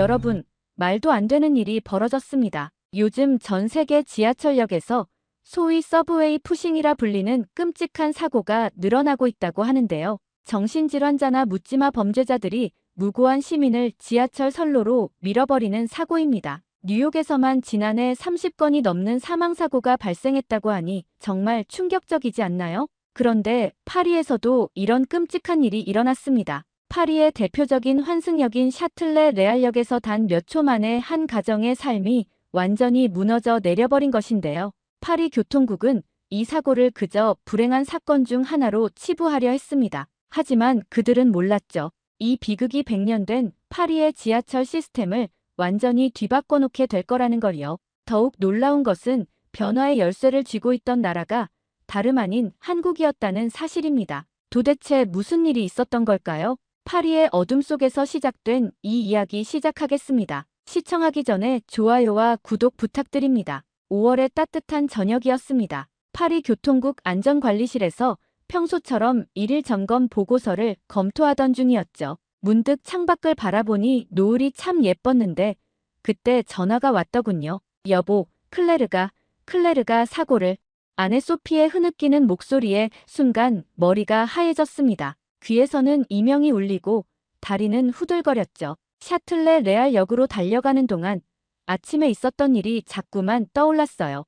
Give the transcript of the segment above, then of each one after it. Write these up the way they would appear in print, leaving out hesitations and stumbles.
여러분, 말도 안 되는 일이 벌어졌습니다. 요즘 전 세계 지하철역에서 소위 서브웨이 푸싱이라 불리는 끔찍한 사고가 늘어나고 있다고 하는데요. 정신질환자나 묻지마 범죄자들이 무고한 시민을 지하철 선로로 밀어버리는 사고입니다. 뉴욕에서만 지난해 30건이 넘는 사망사고가 발생했다고 하니 정말 충격적이지 않나요? 그런데 파리에서도 이런 끔찍한 일이 일어났습니다. 파리의 대표적인 환승역인 샤틀레 레알역에서 단 몇 초 만에 한 가정의 삶이 완전히 무너져 내려버린 것인데요. 파리 교통국은 이 사고를 그저 불행한 사건 중 하나로 치부하려 했습니다. 하지만 그들은 몰랐죠. 이 비극이 100년 된 파리의 지하철 시스템을 완전히 뒤바꿔 놓게 될 거라는 걸요. 더욱 놀라운 것은 변화의 열쇠를 쥐고 있던 나라가 다름 아닌 한국이었다는 사실입니다. 도대체 무슨 일이 있었던 걸까요? 파리의 어둠 속에서 시작된 이 이야기 시작하겠습니다. 시청하기 전에 좋아요와 구독 부탁드립니다. 5월의 따뜻한 저녁이었습니다. 파리 교통국 안전관리실에서 평소처럼 일일 점검 보고서를 검토하던 중이었죠. 문득 창밖을 바라보니 노을이 참 예뻤는데 그때 전화가 왔더군요. 여보, 클레르가 사고를. 아내 소피의 흐느끼는 목소리에 순간 머리가 하얘졌습니다. 귀에서는 이명이 울리고 다리는 후들거렸죠. 샤틀레 레알역으로 달려가는 동안 아침에 있었던 일이 자꾸만 떠올랐어요.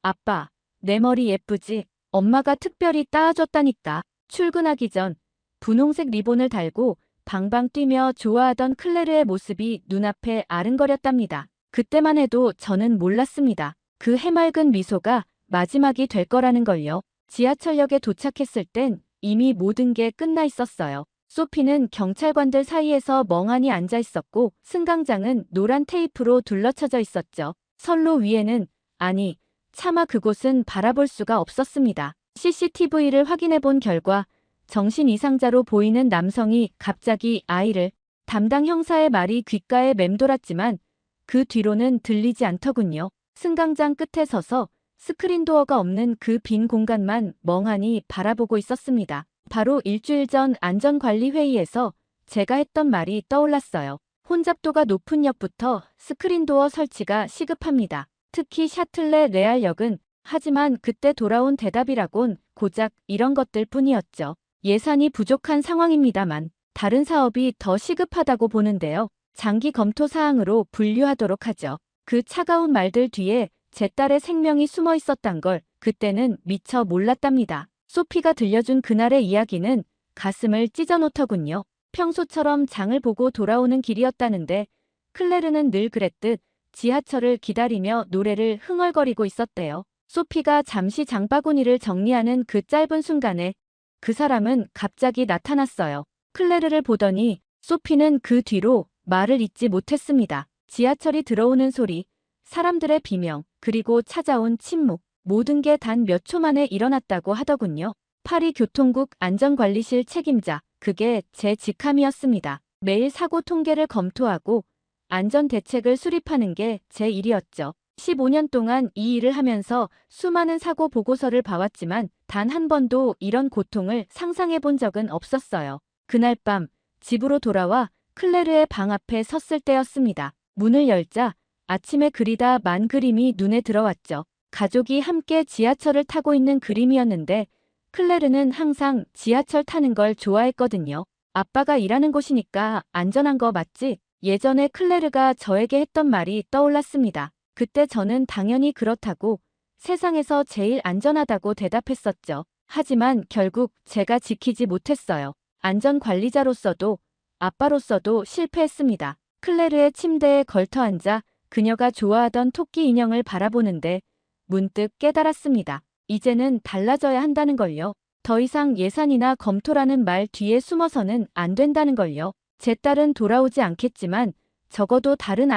아빠, 내 머리 예쁘지? 엄마가 특별히 따아줬다니까. 출근하기 전 분홍색 리본을 달고 방방 뛰며 좋아하던 클레르의 모습이 눈앞에 아른거렸답니다. 그때만 해도 저는 몰랐습니다. 그 해맑은 미소가 마지막이 될 거라는 걸요. 지하철역에 도착했을 땐 이미 모든 게 끝나 있었어요. 소피는 경찰관들 사이에서 멍하니 앉아 있었고 승강장은 노란 테이프로 둘러쳐져 있었죠. 선로 위에는, 아니, 차마 그곳은 바라볼 수가 없었습니다. CCTV를 확인해 본 결과 정신 이상자로 보이는 남성이 갑자기 아이를, 담당 형사의 말이 귓가에 맴돌았지만 그 뒤로는 들리지 않더군요. 승강장 끝에 서서 스크린 도어가 없는 그 빈 공간만 멍하니 바라보고 있었습니다. 바로 일주일 전 안전관리회의에서 제가 했던 말이 떠올랐어요. 혼잡도가 높은 역부터 스크린 도어 설치가 시급합니다. 특히 샤틀레 레알역은. 하지만 그때 돌아온 대답이라곤 고작 이런 것들 뿐이었죠. 예산이 부족한 상황입니다만 다른 사업이 더 시급하다고 보는데요. 장기 검토 사항으로 분류하도록 하죠. 그 차가운 말들 뒤에 제 딸의 생명이 숨어 있었단 걸 그때는 미처 몰랐답니다. 소피가 들려준 그날의 이야기는 가슴을 찢어놓더군요. 평소처럼 장을 보고 돌아오는 길이었다는데 클레르는 늘 그랬듯 지하철을 기다리며 노래를 흥얼거리고 있었대요. 소피가 잠시 장바구니를 정리하는 그 짧은 순간에 그 사람은 갑자기 나타났어요. 클레르를 보더니 소피는 그 뒤로 말을 잇지 못했습니다. 지하철이 들어오는 소리, 사람들의 비명, 그리고 찾아온 침묵, 모든 게 단 몇 초 만에 일어났다고 하더군요. 파리 교통국 안전관리실 책임자, 그게 제 직함이었습니다. 매일 사고 통계를 검토하고 안전대책을 수립하는 게 제 일이었죠. 15년 동안 이 일을 하면서 수많은 사고 보고서를 봐왔지만 단 한 번도 이런 고통을 상상해 본 적은 없었어요. 그날 밤 집으로 돌아와 클레르의 방 앞에 섰을 때였습니다. 문을 열자 아침에 그리다 만 그림이 눈에 들어왔죠. 가족이 함께 지하철을 타고 있는 그림이었는데 클레르는 항상 지하철 타는 걸 좋아했거든요. 아빠가 일하는 곳이니까 안전한 거 맞지? 예전에 클레르가 저에게 했던 말이 떠올랐습니다. 그때 저는 당연히 그렇다고 세상에서 제일 안전하다고 대답했었죠. 하지만 결국 제가 지키지 못했어요. 안전관리자로서도 아빠로서도 실패했습니다. 클레르의 침대에 걸터앉아 그녀가 좋아하던 토끼 인형을 바라보는데 문득 깨달았습니다. 이제는 달라져야 한다는 걸요. 더 이상 예산이나 검토라는 말 뒤에 숨어서는 안 된다는 걸요. 제 딸은 돌아오지 않겠지만 적어도 다른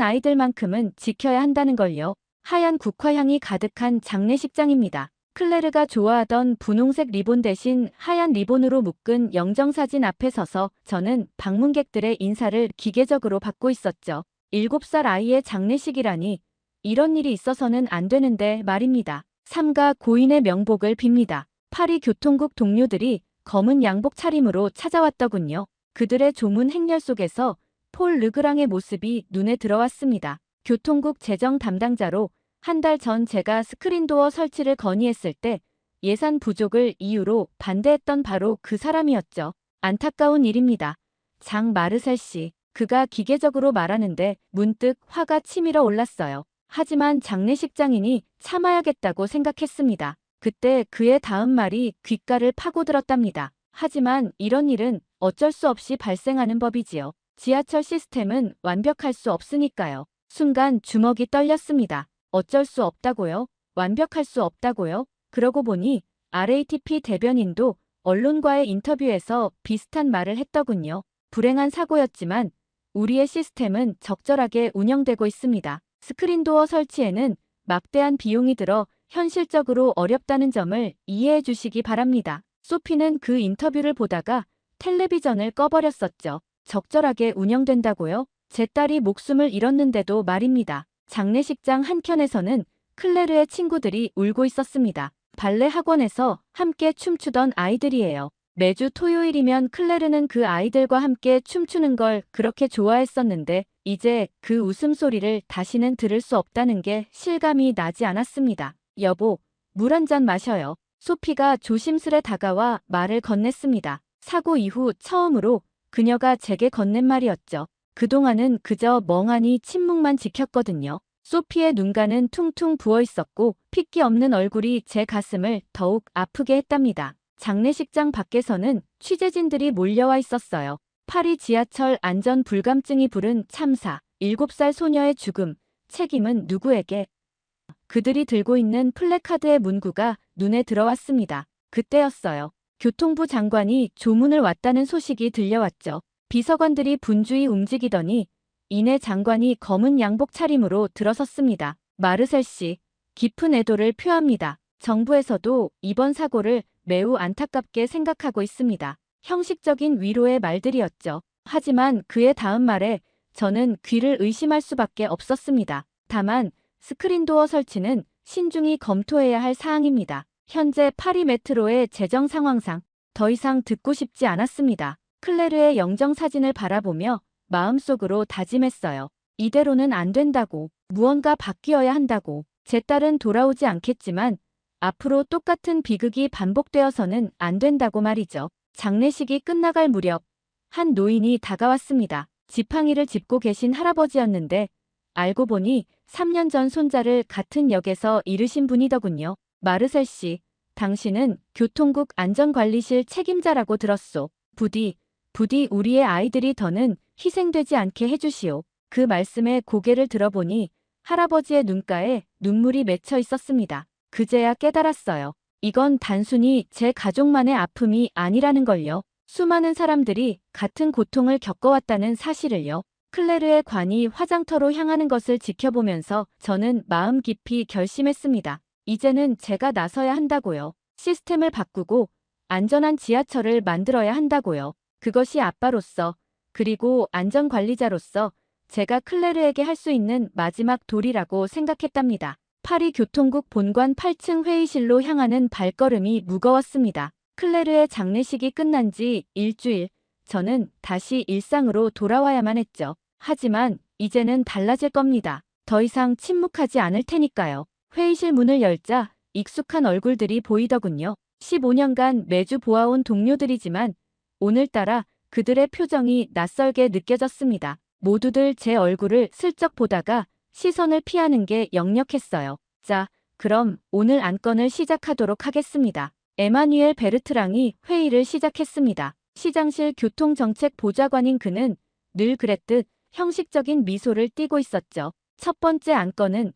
아이들만큼은 지켜야 한다는 걸요. 하얀 국화향이 가득한 장례식장입니다. 클레르가 좋아하던 분홍색 리본 대신 하얀 리본으로 묶은 영정사진 앞에 서서 저는 방문객들의 인사를 기계적으로 받고 있었죠. 7살 아이의 장례식이라니 이런 일이 있어서는 안 되는데 말입니다. 삼가 고인의 명복을 빕니다. 파리 교통국 동료들이 검은 양복 차림으로 찾아왔더군요. 그들의 조문 행렬 속에서 폴 르그랑의 모습이 눈에 들어왔습니다. 교통국 재정 담당자로 한 달 전 제가 스크린도어 설치를 건의했을 때 예산 부족을 이유로 반대했던 바로 그 사람이었죠. 안타까운 일입니다. 장 마르셀 씨. 그가 기계적으로 말하는데 문득 화가 치밀어 올랐어요. 하지만 장례식장이니 참아야겠다고 생각했습니다. 그때 그의 다음 말이 귓가를 파고들었답니다. 하지만 이런 일은 어쩔 수 없이 발생하는 법이지요. 지하철 시스템은 완벽할 수 없으니까요. 순간 주먹이 떨렸습니다. 어쩔 수 없다고요? 완벽할 수 없다고요? 그러고 보니 RATP 대변인도 언론과의 인터뷰에서 비슷한 말을 했더군요. 불행한 사고였지만 우리의 시스템은 적절하게 운영되고 있습니다. 스크린도어 설치에는 막대한 비용이 들어 현실적으로 어렵다는 점을 이해해 주시기 바랍니다. 소피는 그 인터뷰를 보다가 텔레비전을 꺼버렸었죠. 적절하게 운영된다고요? 제 딸이 목숨을 잃었는데도 말입니다. 장례식장 한켠에서는 클레르의 친구들이 울고 있었습니다. 발레 학원에서 함께 춤추던 아이들이에요. 매주 토요일이면 클레르는 그 아이들과 함께 춤추는 걸 그렇게 좋아했었는데 이제 그 웃음소리를 다시는 들을 수 없다는 게 실감이 나지 않았습니다. 여보, 물 한 잔 마셔요. 소피가 조심스레 다가와 말을 건넸습니다. 사고 이후 처음으로 그녀가 제게 건넨 말이었죠. 그동안은 그저 멍하니 침묵만 지켰거든요. 소피의 눈가는 퉁퉁 부어 있었고 핏기 없는 얼굴이 제 가슴을 더욱 아프게 했답니다. 장례식장 밖에서는 취재진들이 몰려와 있었어요. 파리 지하철 안전 불감증이 부른 참사, 7살 소녀의 죽음, 책임은 누구에게? 그들이 들고 있는 플래카드의 문구가 눈에 들어왔습니다. 그때였어요. 교통부 장관이 조문을 왔다는 소식이 들려왔죠. 비서관들이 분주히 움직이더니 이내 장관이 검은 양복 차림으로 들어섰습니다. 마르셀 씨, 깊은 애도를 표합니다. 정부에서도 이번 사고를 매우 안타깝게 생각하고 있습니다. 형식적인 위로의 말들이었죠. 하지만 그의 다음 말에 저는 귀를 의심할 수밖에 없었습니다. 다만 스크린도어 설치는 신중히 검토해야 할 사항입니다. 현재 파리 메트로의 재정 상황상 더 이상 듣고 싶지 않았습니다. 클레르의 영정사진을 바라보며 마음속으로 다짐했어요. 이대로는 안 된다고, 무언가 바뀌어야 한다고. 제 딸은 돌아오지 않겠지만 앞으로 똑같은 비극이 반복되어서는 안 된다고 말이죠. 장례식이 끝나갈 무렵 한 노인이 다가왔습니다. 지팡이를 짚고 계신 할아버지였는데 알고 보니 3년 전 손자를 같은 역에서 잃으신 분이더군요. 마르셀 씨, 당신은 교통국 안전관리실 책임자라고 들었소. 부디 우리의 아이들이 더는 희생되지 않게 해주시오. 그 말씀에 고개를 들어보니 할아버지의 눈가에 눈물이 맺혀 있었습니다. 그제야 깨달았어요. 이건 단순히 제 가족만의 아픔이 아니라는 걸요. 수많은 사람들이 같은 고통을 겪어왔다는 사실을요. 클레르의 관이 화장터로 향하는 것을 지켜보면서 저는 마음 깊이 결심했습니다. 이제는 제가 나서야 한다고요. 시스템을 바꾸고 안전한 지하철을 만들어야 한다고요. 그것이 아빠로서 그리고 안전관리자로서 제가 클레르에게 할 수 있는 마지막 도리라고 생각했답니다. 파리 교통국 본관 8층 회의실로 향하는 발걸음이 무거웠습니다. 클레르의 장례식이 끝난 지 일주일, 저는 다시 일상으로 돌아와야만 했죠. 하지만 이제는 달라질 겁니다. 더 이상 침묵하지 않을 테니까요. 회의실 문을 열자 익숙한 얼굴들이 보이더군요. 15년간 매주 보아온 동료들이지만 오늘따라 그들의 표정이 낯설게 느껴졌습니다. 모두들 제 얼굴을 슬쩍 보다가 시선을 피하는 게 역력했어요. 자, 그럼 오늘 안건을 시작하도록 하겠습니다. 에마뉘엘 베르트랑이 회의를 시작했습니다. 시장실 교통정책 보좌관인 그는 늘 그랬듯 형식적인 미소를 띠고 있었죠. 첫 번째 안건은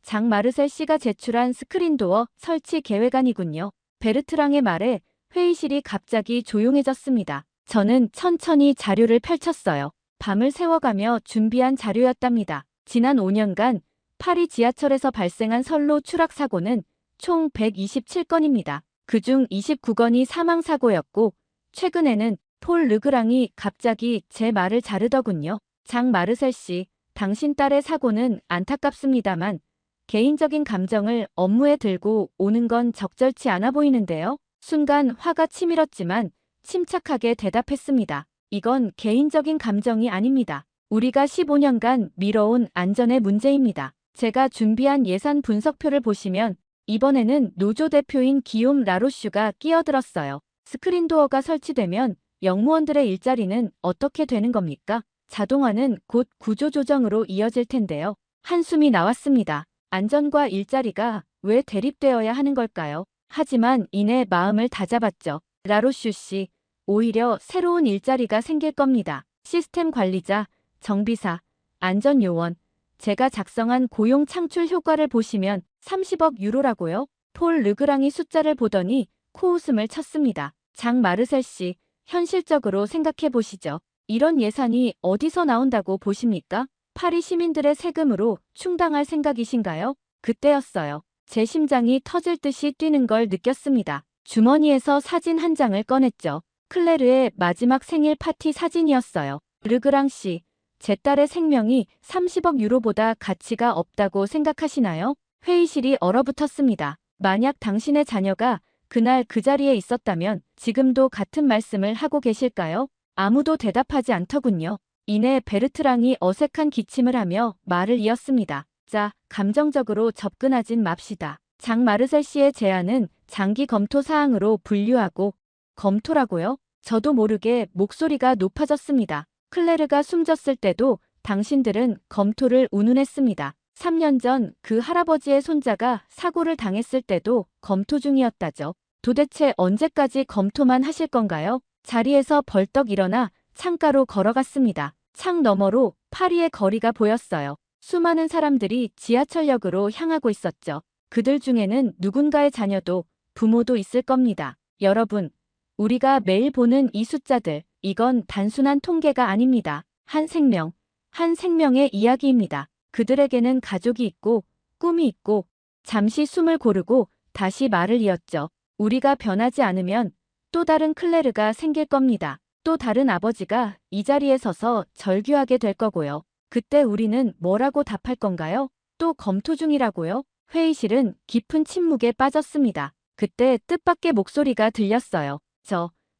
장 마르셀 씨가 제출한 스크린도어 설치 계획안이군요. 베르트랑의 말에 회의실이 갑자기 조용해졌습니다. 저는 천천히 자료를 펼쳤어요. 밤을 새워가며 준비한 자료였답니다. 지난 5년간 파리 지하철에서 발생한 선로 추락 사고는 총 127건입니다. 그중 29건이 사망사고였고 최근에는 폴 르그랑이 갑자기 제 말을 자르더군요. 장 마르셀 씨, 당신 딸의 사고는 안타깝습니다만 개인적인 감정을 업무에 들고 오는 건 적절치 않아 보이는데요. 순간 화가 치밀었지만 침착하게 대답했습니다. 이건 개인적인 감정이 아닙니다. 우리가 15년간 미뤄온 안전의 문제입니다. 제가 준비한 예산 분석표를 보시면 이번에는 노조 대표인 기욤 라로슈가 끼어들었어요. 스크린도어가 설치되면 영무원들의 일자리는 어떻게 되는 겁니까? 자동화는 곧 구조조정으로 이어질 텐데요. 한숨이 나왔습니다. 안전과 일자리가 왜 대립되어야 하는 걸까요? 하지만 이내 마음을 다잡았죠. 라로슈 씨, 오히려 새로운 일자리가 생길 겁니다. 시스템 관리자, 정비사, 안전요원. 제가 작성한 고용 창출 효과를 보시면 30억 유로라고요? 폴 르그랑이 숫자를 보더니 코웃음을 쳤습니다. 장 마르셀 씨, 현실적으로 생각해 보시죠. 이런 예산이 어디서 나온다고 보십니까? 파리 시민들의 세금으로 충당할 생각이신가요? 그때였어요. 제 심장이 터질 듯이 뛰는 걸 느꼈습니다. 주머니에서 사진 한 장을 꺼냈죠. 클레르의 마지막 생일 파티 사진이었어요. 르그랑 씨, 제 딸의 생명이 30억 유로보다 가치가 없다고 생각하시나요? 회의실이 얼어붙었습니다. 만약 당신의 자녀가 그날 그 자리에 있었다면 지금도 같은 말씀을 하고 계실까요? 아무도 대답하지 않더군요. 이내 베르트랑이 어색한 기침을 하며 말을 이었습니다. 자, 감정적으로 접근하진 맙시다. 장 마르셀 씨의 제안은 장기 검토 사항으로 분류하고 검토라고요? 저도 모르게 목소리가 높아졌습니다. 클레르가 숨졌을 때도 당신들은 검토를 운운했습니다. 3년 전 그 할아버지의 손자가 사고를 당했을 때도 검토 중이었다죠. 도대체 언제까지 검토만 하실 건가요? 자리에서 벌떡 일어나 창가로 걸어갔습니다. 창 너머로 파리의 거리가 보였어요. 수많은 사람들이 지하철역으로 향하고 있었죠. 그들 중에는 누군가의 자녀도 부모도 있을 겁니다. 여러분, 우리가 매일 보는 이 숫자들, 이건 단순한 통계가 아닙니다. 한 생명, 한 생명의 이야기입니다. 그들에게는 가족이 있고 꿈이 있고 잠시 숨을 고르고 다시 말을 이었죠. 우리가 변하지 않으면 또 다른 클레르가 생길 겁니다. 또 다른 아버지가 이 자리에 서서 절규하게 될 거고요. 그때 우리는 뭐라고 답할 건가요? 또 검토 중이라고요? 회의실은 깊은 침묵에 빠졌습니다. 그때 뜻밖의 목소리가 들렸어요.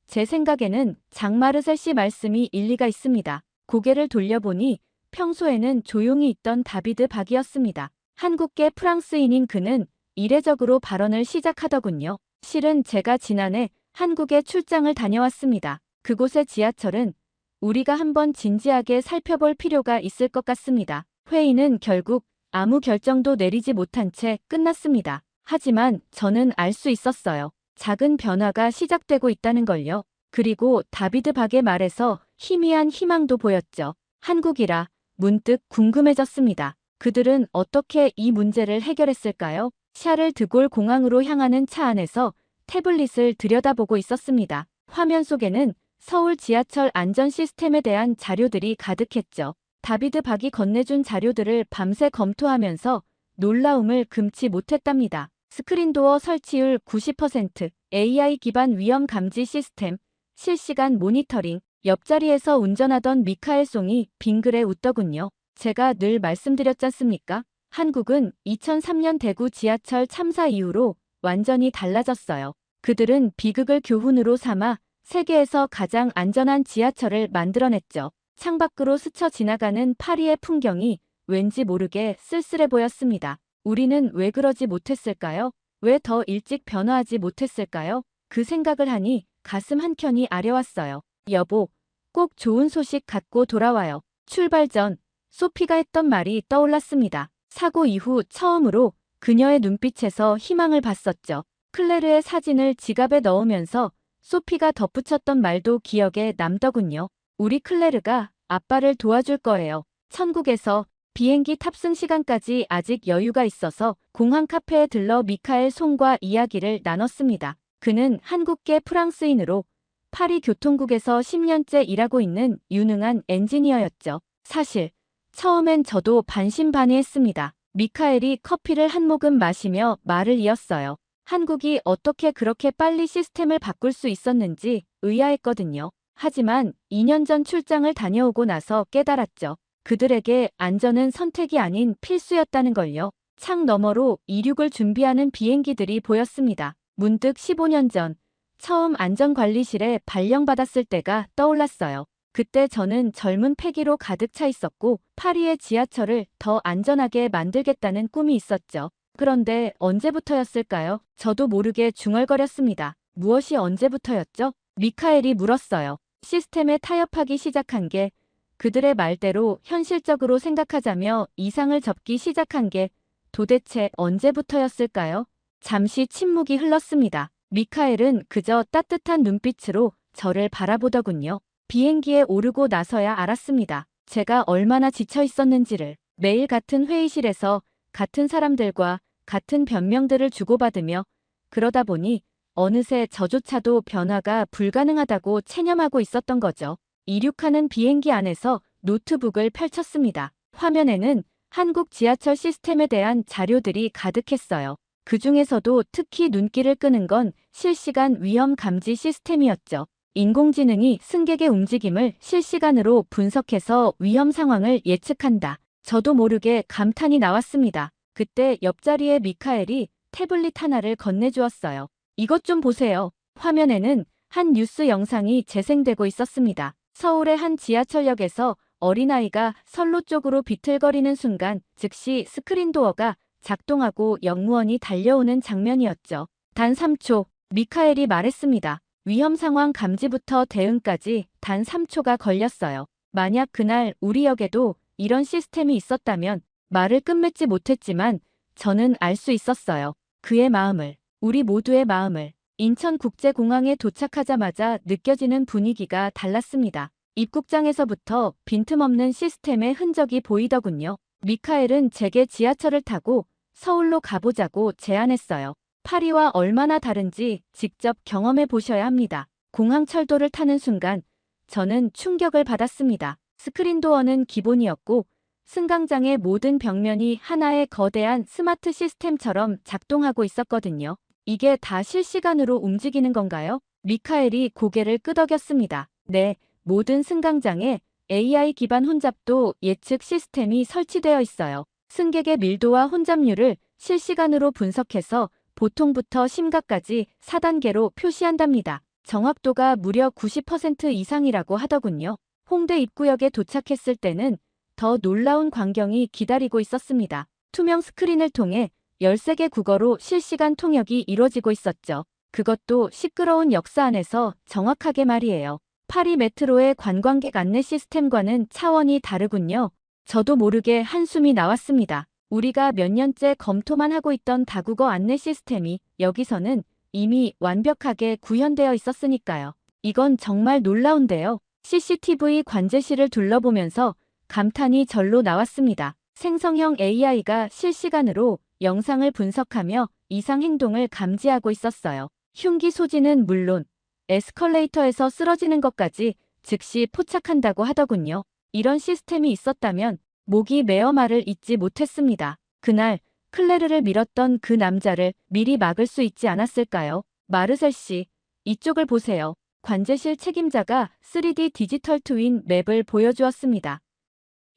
제 생각에는 장마르셀 씨 말씀이 일리가 있습니다. 고개를 돌려보니 평소에는 조용히 있던 다비드 박이었습니다. 한국계 프랑스인인 그는 이례적으로 발언을 시작하더군요. 실은 제가 지난해 한국에 출장을 다녀왔습니다. 그곳의 지하철은 우리가 한번 진지하게 살펴볼 필요가 있을 것 같습니다. 회의는 결국 아무 결정도 내리지 못한 채 끝났습니다. 하지만 저는 알 수 있었어요. 작은 변화가 시작되고 있다는 걸요. 그리고 다비드 박의 말에서 희미한 희망도 보였죠. 한국이라 문득 궁금해졌습니다. 그들은 어떻게 이 문제를 해결했을까요? 샤를 드골 공항으로 향하는 차 안에서 태블릿을 들여다보고 있었습니다. 화면 속에는 서울 지하철 안전 시스템에 대한 자료들이 가득했죠. 다비드 박이 건네준 자료들을 밤새 검토하면서 놀라움을 금치 못했답니다. 스크린도어 설치율 90%, AI 기반 위험 감지 시스템, 실시간 모니터링, 옆자리에서 운전하던 미카엘 송이 빙그레 웃더군요. 제가 늘 말씀드렸잖습니까? 한국은 2003년 대구 지하철 참사 이후로 완전히 달라졌어요. 그들은 비극을 교훈으로 삼아 세계에서 가장 안전한 지하철을 만들어냈죠. 창밖으로 스쳐 지나가는 파리의 풍경이 왠지 모르게 쓸쓸해 보였습니다. 우리는 왜 그러지 못했을까요? 왜 더 일찍 변화하지 못했을까요? 그 생각을 하니 가슴 한켠이 아려왔어요. 여보, 꼭 좋은 소식 갖고 돌아와요. 출발 전 소피가 했던 말이 떠올랐습니다. 사고 이후 처음으로 그녀의 눈빛에서 희망을 봤었죠. 클레르의 사진을 지갑에 넣으면서 소피가 덧붙였던 말도 기억에 남더군요. 우리 클레르가 아빠를 도와줄 거예요. 천국에서 비행기 탑승 시간까지 아직 여유가 있어서 공항 카페에 들러 미카엘 송과 이야기를 나눴습니다. 그는 한국계 프랑스인으로 파리 교통국에서 10년째 일하고 있는 유능한 엔지니어였죠. 사실 처음엔 저도 반신반의했습니다. 미카엘이 커피를 한 모금 마시며 말을 이었어요. 한국이 어떻게 그렇게 빨리 시스템을 바꿀 수 있었는지 의아했거든요. 하지만 2년 전 출장을 다녀오고 나서 깨달았죠. 그들에게 안전은 선택이 아닌 필수였다는 걸요. 창 너머로 이륙을 준비하는 비행기들이 보였습니다. 문득 15년 전 처음 안전관리실에 발령받았을 때가 떠올랐어요. 그때 저는 젊은 패기로 가득 차 있었고 파리의 지하철을 더 안전하게 만들겠다는 꿈이 있었죠. 그런데 언제부터였을까요? 저도 모르게 중얼거렸습니다. 무엇이 언제부터였죠? 미카엘이 물었어요. 시스템에 타협하기 시작한 게, 그들의 말대로 현실적으로 생각하자며 이상을 접기 시작한 게 도대체 언제부터였을까요? 잠시 침묵이 흘렀습니다. 미카엘은 그저 따뜻한 눈빛으로 저를 바라보더군요. 비행기에 오르고 나서야 알았습니다. 제가 얼마나 지쳐 있었는지를. 매일 같은 회의실에서 같은 사람들과 같은 변명들을 주고받으며 그러다 보니 어느새 저조차도 변화가 불가능하다고 체념하고 있었던 거죠. 이륙하는 비행기 안에서 노트북을 펼쳤습니다. 화면에는 한국 지하철 시스템에 대한 자료들이 가득했어요. 그 중에서도 특히 눈길을 끄는 건 실시간 위험 감지 시스템이었죠. 인공지능이 승객의 움직임을 실시간으로 분석해서 위험 상황을 예측한다. 저도 모르게 감탄이 나왔습니다. 그때 옆자리에 미카엘이 태블릿 하나를 건네주었어요. 이것 좀 보세요. 화면에는 한 뉴스 영상이 재생되고 있었습니다. 서울의 한 지하철역에서 어린아이가 선로 쪽으로 비틀거리는 순간 즉시 스크린도어가 작동하고 역무원이 달려오는 장면이었죠. 단 3초, 미카엘이 말했습니다. 위험 상황 감지부터 대응까지 단 3초가 걸렸어요. 만약 그날 우리 역에도 이런 시스템이 있었다면 말을 끝맺지 못했지만 저는 알 수 있었어요. 그의 마음을, 우리 모두의 마음을. 인천국제공항에 도착하자마자 느껴지는 분위기가 달랐습니다. 입국장에서부터 빈틈없는 시스템의 흔적이 보이더군요. 미카엘은 제게 지하철을 타고 서울로 가보자고 제안했어요. 파리와 얼마나 다른지 직접 경험해 보셔야 합니다. 공항 철도를 타는 순간 저는 충격을 받았습니다. 스크린도어는 기본이었고 승강장의 모든 벽면이 하나의 거대한 스마트 시스템처럼 작동하고 있었거든요. 이게 다 실시간으로 움직이는 건가요? 미카엘이 고개를 끄덕였습니다. 네, 모든 승강장에 AI 기반 혼잡도 예측 시스템이 설치되어 있어요. 승객의 밀도와 혼잡률을 실시간으로 분석해서 보통부터 심각까지 4단계로 표시한답니다. 정확도가 무려 90% 이상이라고 하더군요. 홍대 입구역에 도착했을 때는 더 놀라운 광경이 기다리고 있었습니다. 투명 스크린을 통해 13개 국어로 실시간 통역이 이루어지고 있었죠. 그것도 시끄러운 역사 안에서 정확하게 말이에요. 파리 메트로의 관광객 안내 시스템과는 차원이 다르군요. 저도 모르게 한숨이 나왔습니다. 우리가 몇 년째 검토만 하고 있던 다국어 안내 시스템이 여기서는 이미 완벽하게 구현되어 있었으니까요. 이건 정말 놀라운데요. CCTV 관제실을 둘러보면서 감탄이 절로 나왔습니다. 생성형 AI가 실시간으로 영상을 분석하며 이상 행동을 감지하고 있었어요. 흉기 소지는 물론 에스컬레이터에서 쓰러지는 것까지 즉시 포착한다고 하더군요. 이런 시스템이 있었다면 목이 메어 말을 잇지 못했습니다. 그날 클레르를 밀었던 그 남자를 미리 막을 수 있지 않았을까요? 마르셀 씨, 이쪽을 보세요. 관제실 책임자가 3D 디지털 트윈 맵을 보여주었습니다.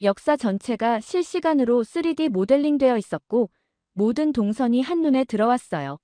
역사 전체가 실시간으로 3D 모델링되어 있었고 모든 동선이 한눈에 들어왔어요.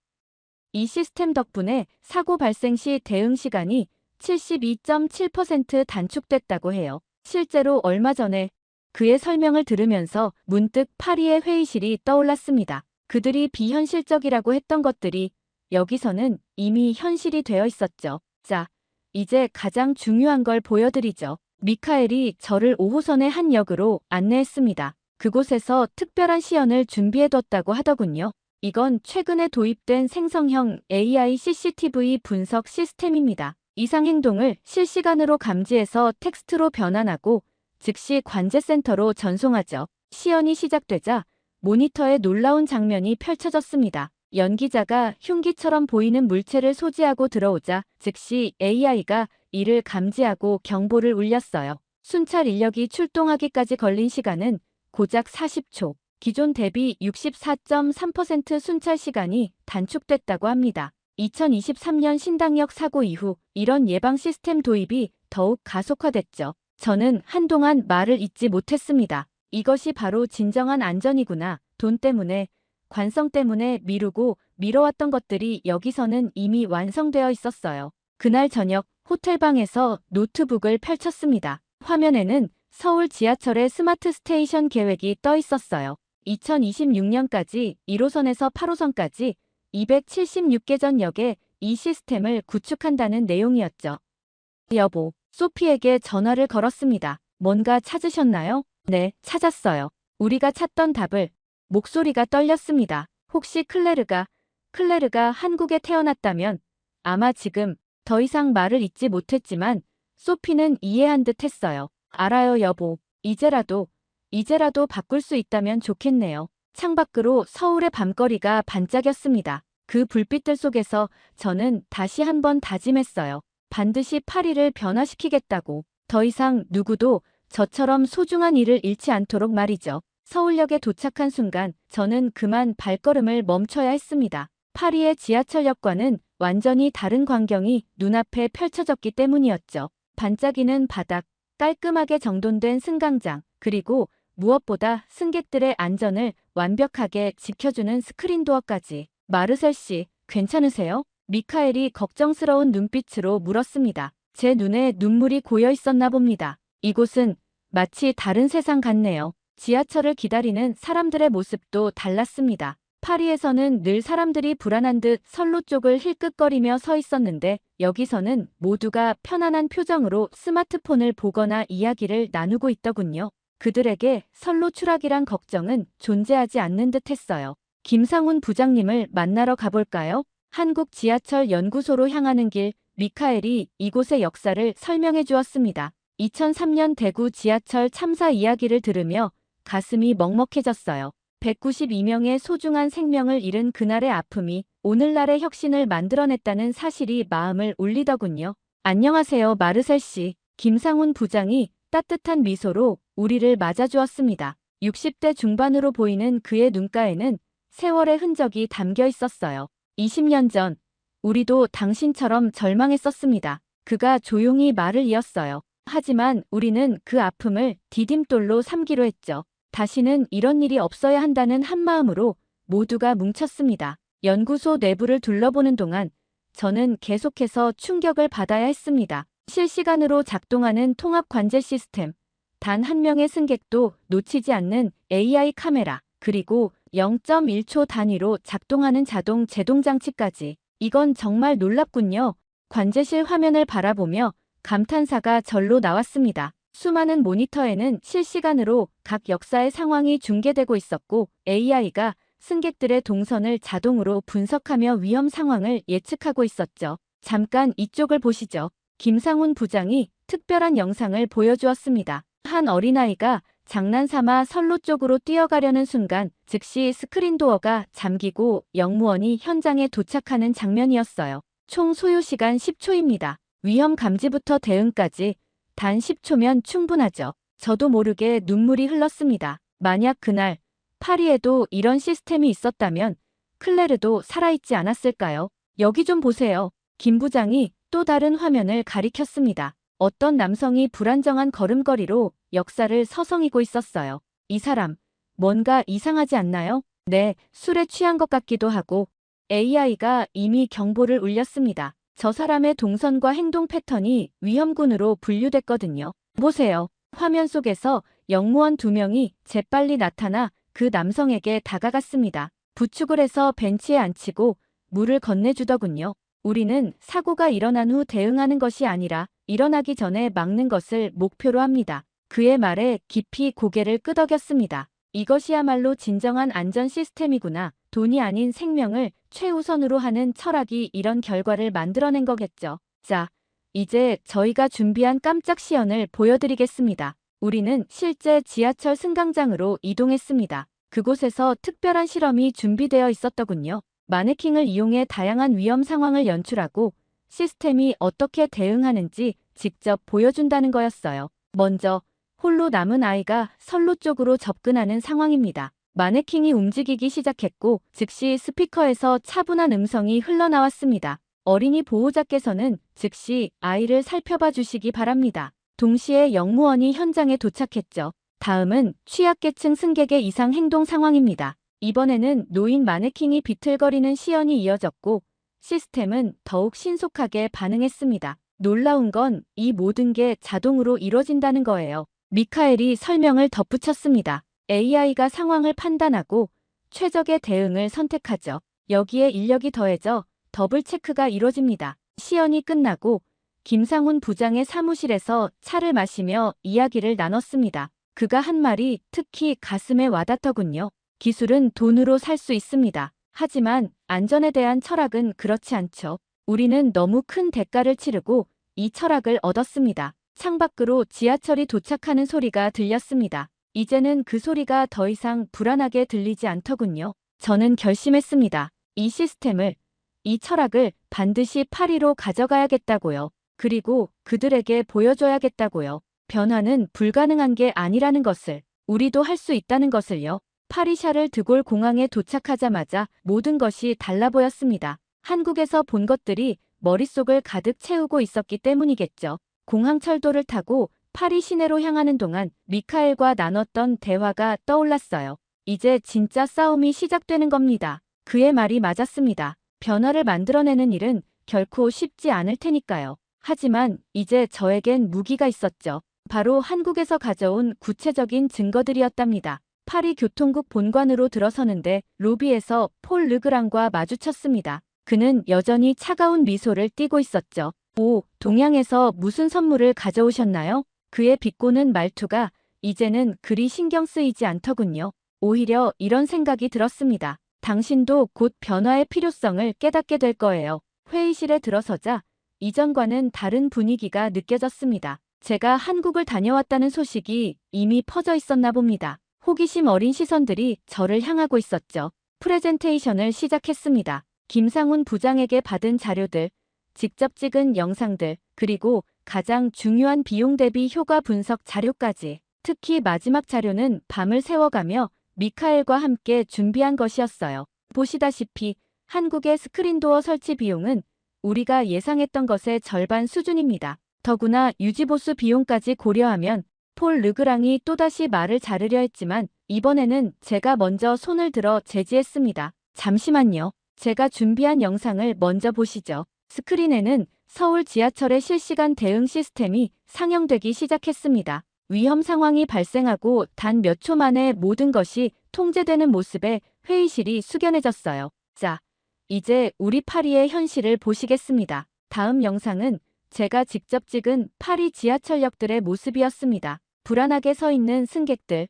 이 시스템 덕분에 사고 발생 시 대응 시간이 72.7% 단축됐다고 해요. 실제로 얼마 전에 그의 설명을 들으면서 문득 파리의 회의실이 떠올랐습니다. 그들이 비현실적이라고 했던 것들이 여기서는 이미 현실이 되어 있었죠. 자, 이제 가장 중요한 걸 보여드리죠. 미카엘이 저를 5호선의 한 역으로 안내했습니다. 그곳에서 특별한 시연을 준비해뒀다고 하더군요. 이건 최근에 도입된 생성형 AI CCTV 분석 시스템입니다. 이상 행동을 실시간으로 감지해서 텍스트로 변환하고 즉시 관제센터로 전송하죠. 시연이 시작되자 모니터에 놀라운 장면이 펼쳐졌습니다. 연기자가 흉기처럼 보이는 물체를 소지하고 들어오자 즉시 AI가 이를 감지하고 경보를 울렸어요. 순찰 인력이 출동하기까지 걸린 시간은 고작 40초. 기존 대비 64.3% 순찰 시간이 단축됐다고 합니다. 2023년 신당역 사고 이후 이런 예방 시스템 도입이 더욱 가속화됐죠. 저는 한동안 말을 잇지 못했습니다. 이것이 바로 진정한 안전이구나. 돈 때문에, 관성 때문에 미루고 미뤄왔던 것들이 여기서는 이미 완성되어 있었어요. 그날 저녁 호텔방에서 노트북을 펼쳤습니다. 화면에는 서울 지하철의 스마트 스테이션 계획이 떠 있었어요. 2026년까지 1호선에서 8호선까지 276개 전역에 이 시스템을 구축한다는 내용이었죠. 여보, 소피에게 전화를 걸었습니다. 뭔가 찾으셨나요? 네, 찾았어요. 우리가 찾던 답을. 목소리가 떨렸습니다. 혹시 클레르가 한국에 태어났다면 아마 지금 더 이상 말을 잇지 못했지만 소피는 이해한 듯 했어요. 알아요, 여보. 이제라도 바꿀 수 있다면 좋겠네요. 창밖으로 서울의 밤거리가 반짝였습니다. 그 불빛들 속에서 저는 다시 한번 다짐했어요. 반드시 파리를 변화시키겠다고. 더 이상 누구도 저처럼 소중한 일을 잃지 않도록 말이죠. 서울역에 도착한 순간 저는 그만 발걸음을 멈춰야 했습니다. 파리의 지하철역과는 완전히 다른 광경이 눈앞에 펼쳐졌기 때문이었죠. 반짝이는 바닥, 깔끔하게 정돈된 승강장, 그리고 무엇보다 승객들의 안전을 완벽하게 지켜주는 스크린도어까지. 마르셀 씨, 괜찮으세요? 미카엘이 걱정스러운 눈빛으로 물었습니다. 제 눈에 눈물이 고여 있었나 봅니다. 이곳은 마치 다른 세상 같네요. 지하철을 기다리는 사람들의 모습도 달랐습니다. 파리에서는 늘 사람들이 불안한 듯 선로 쪽을 힐끗거리며 서 있었는데 여기서는 모두가 편안한 표정으로 스마트폰을 보거나 이야기를 나누고 있더군요. 그들에게 선로 추락이란 걱정은 존재하지 않는 듯 했어요. 김상훈 부장님을 만나러 가볼까요? 한국 지하철 연구소로 향하는 길, 미카엘이 이곳의 역사를 설명해 주었습니다. 2003년 대구 지하철 참사 이야기를 들으며 가슴이 먹먹해졌어요. 192명의 소중한 생명을 잃은 그날의 아픔이 오늘날의 혁신을 만들어냈다는 사실이 마음을 울리더군요. 안녕하세요, 마르셀 씨. 김상훈 부장이 따뜻한 미소로 우리를 맞아주었습니다. 60대 중반으로 보이는 그의 눈가에는 세월의 흔적이 담겨 있었어요. 20년 전, 우리도 당신처럼 절망했었습니다. 그가 조용히 말을 이었어요. 하지만 우리는 그 아픔을 디딤돌로 삼기로 했죠. 다시는 이런 일이 없어야 한다는 한마음으로 모두가 뭉쳤습니다. 연구소 내부를 둘러보는 동안 저는 계속해서 충격을 받아야 했습니다. 실시간으로 작동하는 통합 관제 시스템, 단 한 명의 승객도 놓치지 않는 AI 카메라, 그리고 0.1초 단위로 작동하는 자동 제동 장치까지. 이건 정말 놀랍군요. 관제실 화면을 바라보며 감탄사가 절로 나왔습니다. 수많은 모니터에는 실시간으로 각 역사의 상황이 중계되고 있었고 AI가 승객들의 동선을 자동으로 분석하며 위험 상황을 예측하고 있었죠. 잠깐 이쪽을 보시죠. 김상훈 부장이 특별한 영상을 보여주었습니다. 한 어린아이가 장난삼아 선로 쪽으로 뛰어가려는 순간 즉시 스크린도어가 잠기고 영무원이 현장에 도착하는 장면이었어요. 총 소요 시간 10초입니다. 위험 감지부터 대응까지 단 10초면 충분하죠. 저도 모르게 눈물이 흘렀습니다. 만약 그날 파리에도 이런 시스템이 있었다면 클레르도 살아있지 않았을까요? 여기 좀 보세요. 김 부장이 또 다른 화면을 가리켰습니다. 어떤 남성이 불안정한 걸음걸이로 역사를 서성이고 있었어요. 이 사람, 뭔가 이상하지 않나요? 네, 술에 취한 것 같기도 하고 AI가 이미 경보를 울렸습니다. 저 사람의 동선과 행동 패턴이 위험군으로 분류됐거든요. 보세요. 화면 속에서 영무원 2명이 재빨리 나타나 그 남성에게 다가갔습니다. 부축을 해서 벤치에 앉히고 물을 건네주더군요. 우리는 사고가 일어난 후 대응하는 것이 아니라 일어나기 전에 막는 것을 목표로 합니다. 그의 말에 깊이 고개를 끄덕였습니다. 이것이야말로 진정한 안전 시스템이구나. 돈이 아닌 생명을 최우선으로 하는 철학이 이런 결과를 만들어낸 거겠죠. 자, 이제 저희가 준비한 깜짝 시연을 보여드리겠습니다. 우리는 실제 지하철 승강장으로 이동했습니다. 그곳에서 특별한 실험이 준비되어 있었더군요. 마네킹을 이용해 다양한 위험 상황을 연출하고 시스템이 어떻게 대응하는지 직접 보여준다는 거였어요. 먼저 홀로 남은 아이가 선로 쪽으로 접근하는 상황입니다. 마네킹이 움직이기 시작했고 즉시 스피커에서 차분한 음성이 흘러나왔습니다. 어린이 보호자께서는 즉시 아이를 살펴봐 주시기 바랍니다. 동시에 영무원이 현장에 도착했죠. 다음은 취약계층 승객의 이상 행동 상황입니다. 이번에는 노인 마네킹이 비틀거리는 시연이 이어졌고 시스템은 더욱 신속하게 반응했습니다. 놀라운 건 이 모든 게 자동으로 이뤄진다는 거예요. 미카엘이 설명을 덧붙였습니다. AI가 상황을 판단하고 최적의 대응을 선택하죠. 여기에 인력이 더해져 더블 체크가 이뤄집니다. 시연이 끝나고 김상훈 부장의 사무실에서 차를 마시며 이야기를 나눴습니다. 그가 한 말이 특히 가슴에 와닿더군요. 기술은 돈으로 살 수 있습니다. 하지만 안전에 대한 철학은 그렇지 않죠. 우리는 너무 큰 대가를 치르고 이 철학을 얻었습니다. 창밖으로 지하철이 도착하는 소리가 들렸습니다. 이제는 그 소리가 더 이상 불안하게 들리지 않더군요. 저는 결심했습니다. 이 시스템을, 이 철학을 반드시 파리로 가져가야겠다고요. 그리고 그들에게 보여줘야겠다고요. 변화는 불가능한 게 아니라는 것을, 우리도 할 수 있다는 것을요. 파리 샤를 드골 공항에 도착하자마자 모든 것이 달라 보였습니다. 한국에서 본 것들이 머릿속을 가득 채우고 있었기 때문이겠죠. 공항 철도를 타고 파리 시내로 향하는 동안 미카엘과 나눴던 대화가 떠올랐어요. 이제 진짜 싸움이 시작되는 겁니다. 그의 말이 맞았습니다. 변화를 만들어내는 일은 결코 쉽지 않을 테니까요. 하지만 이제 저에겐 무기가 있었죠. 바로 한국에서 가져온 구체적인 증거들이었답니다. 파리 교통국 본관으로 들어서는데 로비에서 폴 르그랑과 마주쳤습니다. 그는 여전히 차가운 미소를 띠고 있었죠. 오, 동양에서 무슨 선물을 가져오셨나요? 그의 비꼬는 말투가 이제는 그리 신경 쓰이지 않더군요. 오히려 이런 생각이 들었습니다. 당신도 곧 변화의 필요성을 깨닫게 될 거예요. 회의실에 들어서자 이전과는 다른 분위기가 느껴졌습니다. 제가 한국을 다녀왔다는 소식이 이미 퍼져 있었나 봅니다. 호기심 어린 시선들이 저를 향하고 있었죠. 프레젠테이션을 시작했습니다. 김상훈 부장에게 받은 자료들, 직접 찍은 영상들, 그리고 가장 중요한 비용 대비 효과 분석 자료까지. 특히 마지막 자료는 밤을 새워가며 미카엘과 함께 준비한 것이었어요. 보시다시피 한국의 스크린도어 설치 비용은 우리가 예상했던 것의 절반 수준입니다. 더구나 유지보수 비용까지 고려하면 폴 르그랑이 또다시 말을 자르려 했지만 이번에는 제가 먼저 손을 들어 제지했습니다. 잠시만요. 제가 준비한 영상을 먼저 보시죠. 스크린에는 서울 지하철의 실시간 대응 시스템이 상영되기 시작했습니다. 위험 상황이 발생하고 단 몇 초 만에 모든 것이 통제되는 모습에 회의실이 숙연해졌어요. 자, 이제 우리 파리의 현실을 보시겠습니다. 다음 영상은 제가 직접 찍은 파리 지하철역들의 모습이었습니다. 불안하게 서 있는 승객들,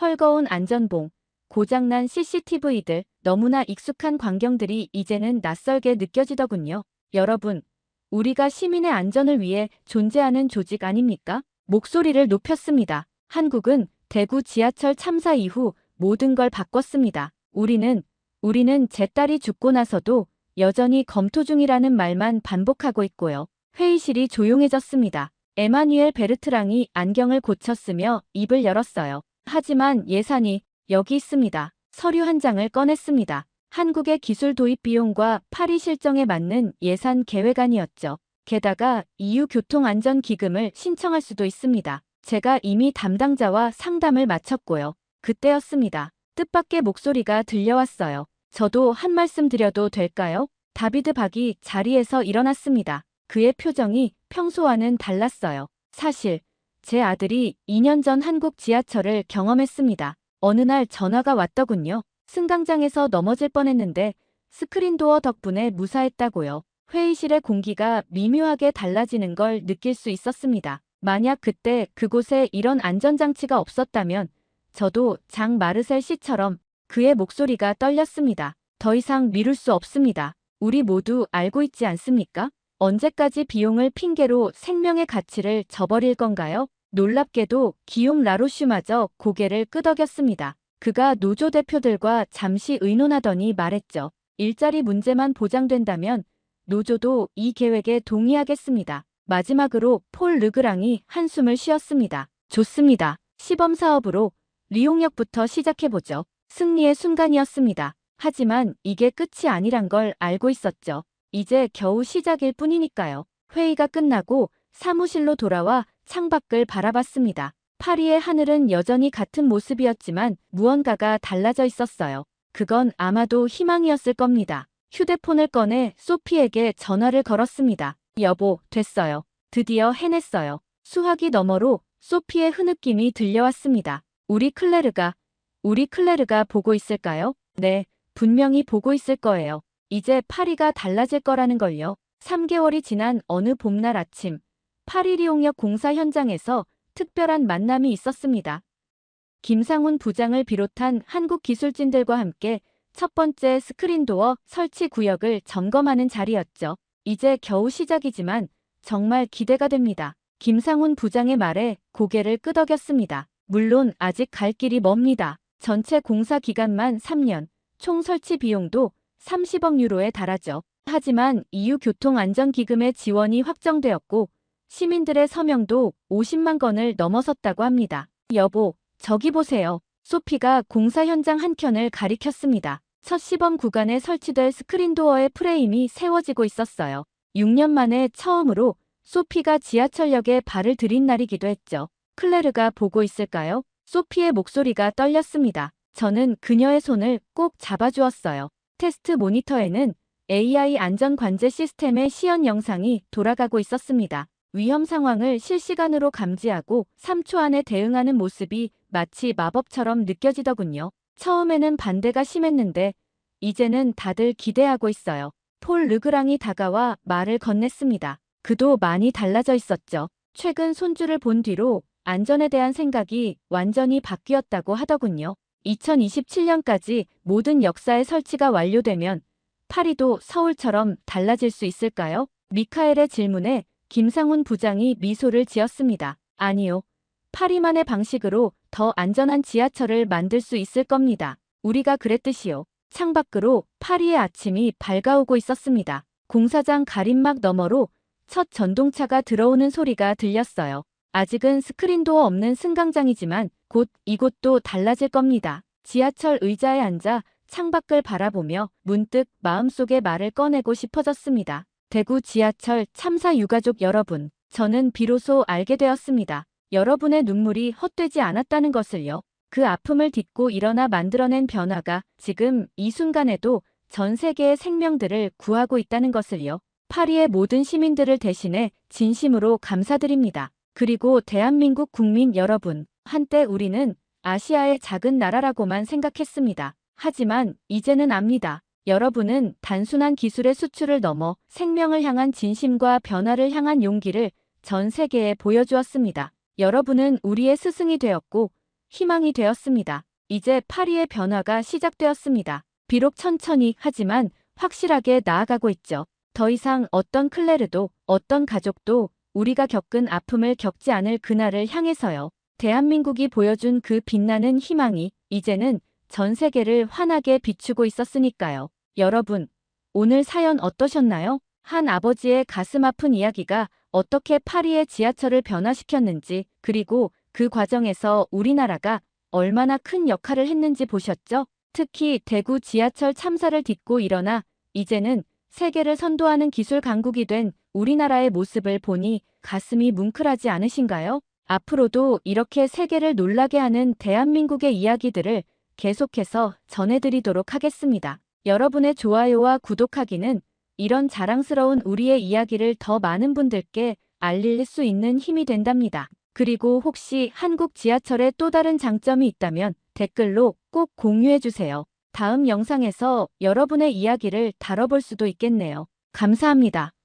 헐거운 안전봉, 고장난 CCTV들, 너무나 익숙한 광경들이 이제는 낯설게 느껴지더군요. 여러분, 우리가 시민의 안전을 위해 존재하는 조직 아닙니까? 목소리를 높였습니다. 한국은 대구 지하철 참사 이후 모든 걸 바꿨습니다. 우리는 제 딸이 죽고 나서도 여전히 검토 중이라는 말만 반복하고 있고요. 회의실이 조용해졌습니다. 에마뉘엘 베르트랑이 안경을 고쳤으며 입을 열었어요. 하지만 예산이 여기 있습니다. 서류 한 장을 꺼냈습니다. 한국의 기술 도입 비용과 파리 실정에 맞는 예산 계획안이었죠. 게다가 EU 교통안전기금을 신청할 수도 있습니다. 제가 이미 담당자와 상담을 마쳤고요. 그때였습니다. 뜻밖의 목소리가 들려왔어요. 저도 한 말씀 드려도 될까요? 다비드 박이 자리에서 일어났습니다. 그의 표정이 평소와는 달랐어요. 사실 제 아들이 2년 전 한국 지하철을 경험했습니다. 어느 날 전화가 왔더군요. 승강장에서 넘어질 뻔했는데 스크린도어 덕분에 무사했다고요. 회의실의 공기가 미묘하게 달라지는 걸 느낄 수 있었습니다. 만약 그때 그곳에 이런 안전장치가 없었다면 저도 장 마르셀 씨처럼 그의 목소리가 떨렸습니다. 더 이상 미룰 수 없습니다. 우리 모두 알고 있지 않습니까? 언제까지 비용을 핑계로 생명의 가치를 저버릴 건가요? 놀랍게도 기욤 라로슈마저 고개를 끄덕였습니다. 그가 노조 대표들과 잠시 의논하더니 말했죠. 일자리 문제만 보장된다면 노조도 이 계획에 동의하겠습니다. 마지막으로 폴 르그랑이 한숨을 쉬었습니다. 좋습니다. 시범사업으로 리용역부터 시작해보죠. 승리의 순간이었습니다. 하지만 이게 끝이 아니란 걸 알고 있었죠. 이제 겨우 시작일 뿐이니까요. 회의가 끝나고 사무실로 돌아와 창밖을 바라봤습니다. 파리의 하늘은 여전히 같은 모습이었지만 무언가가 달라져 있었어요. 그건 아마도 희망이었을 겁니다. 휴대폰을 꺼내 소피에게 전화를 걸었습니다. 여보, 됐어요. 드디어 해냈어요. 수화기 너머로 소피의 흐느낌이 들려왔습니다. 우리 클레르가 보고 있을까요? 네, 분명히 보고 있을 거예요. 이제 파리가 달라질 거라는 걸요. 3개월이 지난 어느 봄날 아침, 파리 리옹역 공사 현장에서 특별한 만남이 있었습니다. 김상훈 부장을 비롯한 한국 기술진들과 함께 첫 번째 스크린도어 설치 구역을 점검하는 자리였죠. 이제 겨우 시작이지만 정말 기대가 됩니다. 김상훈 부장의 말에 고개를 끄덕였습니다. 물론 아직 갈 길이 멉니다. 전체 공사 기간만 3년, 총 설치 비용도 30억 유로에 달하죠. 하지만 EU 교통안전기금의 지원이 확정되었고 시민들의 서명도 50만 건을 넘어섰다고 합니다. 여보, 저기 보세요. 소피가 공사 현장 한켠을 가리켰습니다. 첫 시범 구간에 설치될 스크린도어의 프레임이 세워지고 있었어요. 6년 만에 처음으로 소피가 지하철역에 발을 들인 날이기도 했죠. 클레르가 보고 있을까요? 소피의 목소리가 떨렸습니다. 저는 그녀의 손을 꼭 잡아주었어요. 테스트 모니터에는 AI 안전 관제 시스템의 시연 영상이 돌아가고 있었습니다. 위험 상황을 실시간으로 감지하고 3초 안에 대응하는 모습이 마치 마법처럼 느껴지더군요. 처음에는 반대가 심했는데 이제는 다들 기대하고 있어요. 폴 르그랑이 다가와 말을 건넸습니다. 그도 많이 달라져 있었죠. 최근 손주를 본 뒤로 안전에 대한 생각이 완전히 바뀌었다고 하더군요. 2027년까지 모든 역사의 설치가 완료되면 파리도 서울처럼 달라질 수 있을까요? 미카엘의 질문에 김상훈 부장이 미소를 지었습니다. 아니요. 파리만의 방식으로 더 안전한 지하철을 만들 수 있을 겁니다. 우리가 그랬듯이요. 창밖으로 파리의 아침이 밝아오고 있었습니다. 공사장 가림막 너머로 첫 전동차가 들어오는 소리가 들렸어요. 아직은 스크린도어 없는 승강장이지만 곧 이곳도 달라질 겁니다. 지하철 의자에 앉아 창밖을 바라보며 문득 마음속의 말을 꺼내고 싶어졌습니다. 대구 지하철 참사 유가족 여러분, 저는 비로소 알게 되었습니다. 여러분의 눈물이 헛되지 않았다는 것을요. 그 아픔을 딛고 일어나 만들어낸 변화가 지금 이 순간에도 전 세계의 생명들을 구하고 있다는 것을요. 파리의 모든 시민들을 대신해 진심으로 감사드립니다. 그리고 대한민국 국민 여러분, 한때 우리는 아시아의 작은 나라라고만 생각했습니다. 하지만 이제는 압니다. 여러분은 단순한 기술의 수출을 넘어 생명을 향한 진심과 변화를 향한 용기를 전 세계에 보여주었습니다. 여러분은 우리의 스승이 되었고 희망이 되었습니다. 이제 파리의 변화가 시작되었습니다. 비록 천천히 하지만 확실하게 나아가고 있죠. 더 이상 어떤 클레르도 어떤 가족도 우리가 겪은 아픔을 겪지 않을 그날을 향해서요. 대한민국이 보여준 그 빛나는 희망이 이제는 전 세계를 환하게 비추고 있었으니까요. 여러분, 오늘 사연 어떠셨나요? 한 아버지의 가슴 아픈 이야기가 어떻게 파리의 지하철을 변화시켰는지, 그리고 그 과정에서 우리나라가 얼마나 큰 역할을 했는지 보셨죠? 특히 대구 지하철 참사를 딛고 일어나 이제는 세계를 선도하는 기술 강국이 된 우리나라의 모습을 보니 가슴이 뭉클하지 않으신가요? 앞으로도 이렇게 세계를 놀라게 하는 대한민국의 이야기들을 계속해서 전해드리도록 하겠습니다. 여러분의 좋아요와 구독하기는 이런 자랑스러운 우리의 이야기를 더 많은 분들께 알릴 수 있는 힘이 된답니다. 그리고 혹시 한국 지하철의 또 다른 장점이 있다면 댓글로 꼭 공유해주세요. 다음 영상에서 여러분의 이야기를 다뤄볼 수도 있겠네요. 감사합니다.